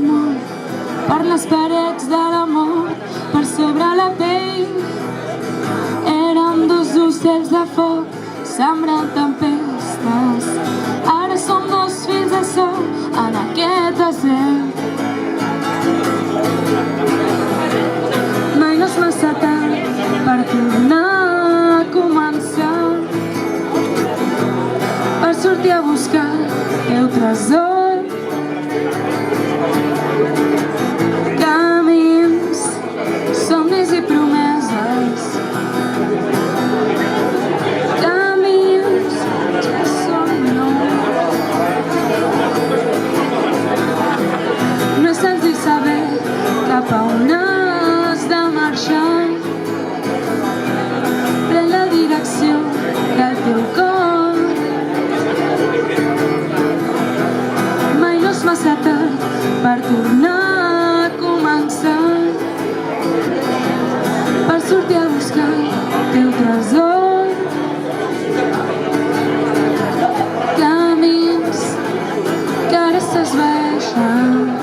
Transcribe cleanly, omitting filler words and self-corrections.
món, per les parets de l'amor, per sobre la pell. Érem dos ocells de foc, sembrant tempestes. Ara som dos fills de sol en aquest desert. Mai no és massa tard per tornar a començar, per sortir a buscar el teu tresor. Camins, somnis i promeses, camins que són nous. No és senzill saber cap a on has de marxar. Pren la direcció del teu cor. Mai no és massa tard per tornar a començar, per sortir a buscar el teu tresor. Camins que ara s'esvaeixen.